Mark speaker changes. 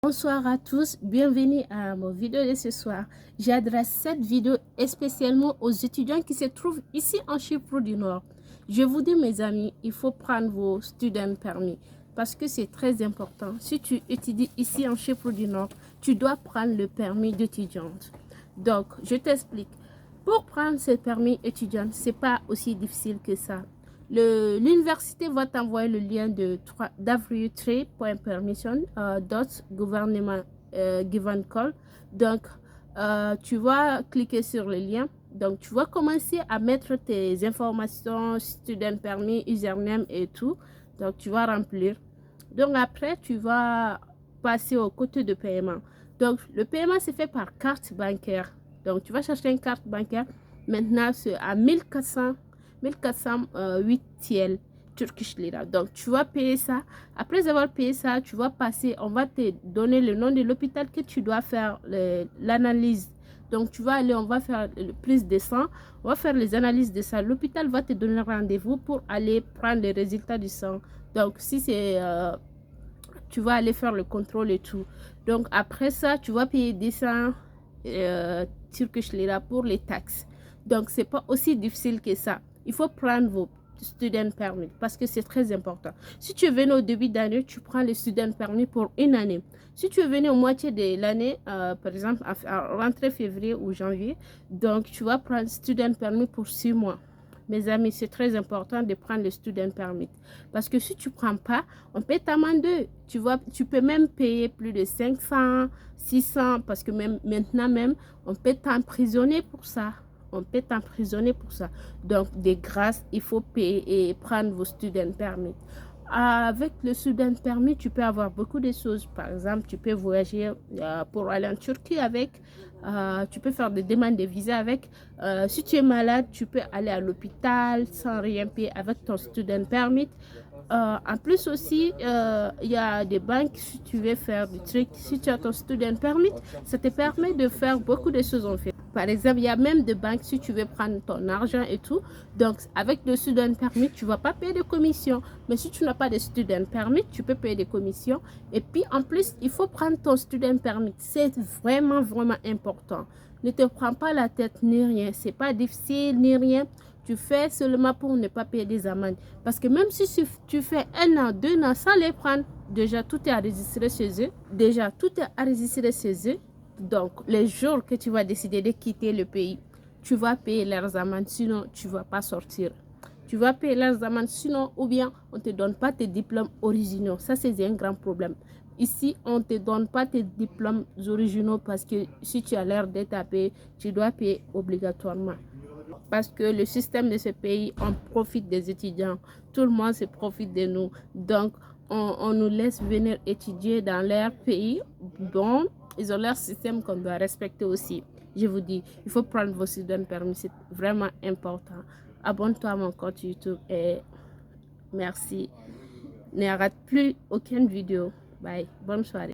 Speaker 1: Bonsoir à tous, bienvenue à mon vidéo de ce soir. J'adresse cette vidéo spécialement aux étudiants qui se trouvent ici en Chypre du Nord. Je vous dis mes amis, il faut prendre vos student permis parce que c'est très important. Si tu étudies ici en Chypre du Nord, tu dois prendre le permis d'étudiante. Donc, je t'explique. Pour prendre ce permis étudiant, c'est pas aussi difficile que ça. L'université va t'envoyer le lien de www.permission.government given call. Donc, tu vas cliquer sur le lien. Donc, tu vas commencer à mettre tes informations, student permis, username et tout. Donc, tu vas remplir. Donc, après, tu vas passer au côté de paiement. Donc, le paiement se fait par carte bancaire. Donc, tu vas chercher une carte bancaire. Maintenant, c'est à 1408 TL Turkish Lira. Donc, tu vas payer ça. Après avoir payé ça, tu vas passer. On va te donner le nom de l'hôpital que tu dois faire l'analyse. Donc, tu vas aller, on va faire le prise de sang. On va faire les analyses de ça. L'hôpital va te donner rendez-vous pour aller prendre les résultats du sang. Donc, si c'est... tu vas aller faire le contrôle et tout. Donc, après ça, tu vas payer 200 Turkish Lira pour les taxes. Donc, c'est pas aussi difficile que ça. Il faut prendre vos student permit parce que c'est très important. Si tu es venu au début d'année, tu prends le student permis pour une année. Si tu es venu au moitié de l'année, par exemple, à rentrée février ou janvier, donc tu vas prendre student permis pour 6 mois. Mes amis, c'est très important de prendre le student permit. Parce que si tu ne prends pas, on peut t'amender. Tu peux même payer plus de 500, 600, parce que même maintenant même, on peut t'emprisonner pour ça. On peut t'emprisonner pour ça. Donc, de grâce, il faut payer et prendre vos student permit. Avec le student permit, tu peux avoir beaucoup de choses. Par exemple, tu peux voyager pour aller en Turquie avec. Tu peux faire des demandes de visa avec. Si tu es malade, tu peux aller à l'hôpital sans rien payer avec ton student permit. En plus aussi, il y a des banques, si tu veux faire des trucs, si tu as ton student permit, ça te permet de faire beaucoup de choses en fait. Par exemple, il y a même des banques si tu veux prendre ton argent et tout. Donc, avec le student permit, tu ne vas pas payer de commission. Mais si tu n'as pas de student permit, tu peux payer des commissions. Et puis, en plus, il faut prendre ton student permit. C'est vraiment, vraiment important. Ne te prends pas la tête ni rien. Ce n'est pas difficile ni rien. Tu fais seulement pour ne pas payer des amendes. Parce que même si tu fais 1 an, 2 ans sans les prendre, déjà tout est enregistré chez eux. Donc, les jours que tu vas décider de quitter le pays, tu vas payer leurs amendes, sinon tu ne vas pas sortir. Tu vas payer leurs amendes, sinon, ou bien on ne te donne pas tes diplômes originaux. Ça, c'est un grand problème. Ici, on ne te donne pas tes diplômes originaux parce que si tu as l'air d'être à payer, tu dois payer obligatoirement. Parce que le système de ce pays, on profite des étudiants. Tout le monde se profite de nous. Donc, on nous laisse venir étudier dans leur pays. Bon, ils ont leur système qu'on doit respecter aussi. Je vous dis, il faut prendre vos student permis. C'est vraiment important. Abonne-toi à mon compte YouTube et merci. Ne rate plus aucune vidéo. Bye. Bonne soirée.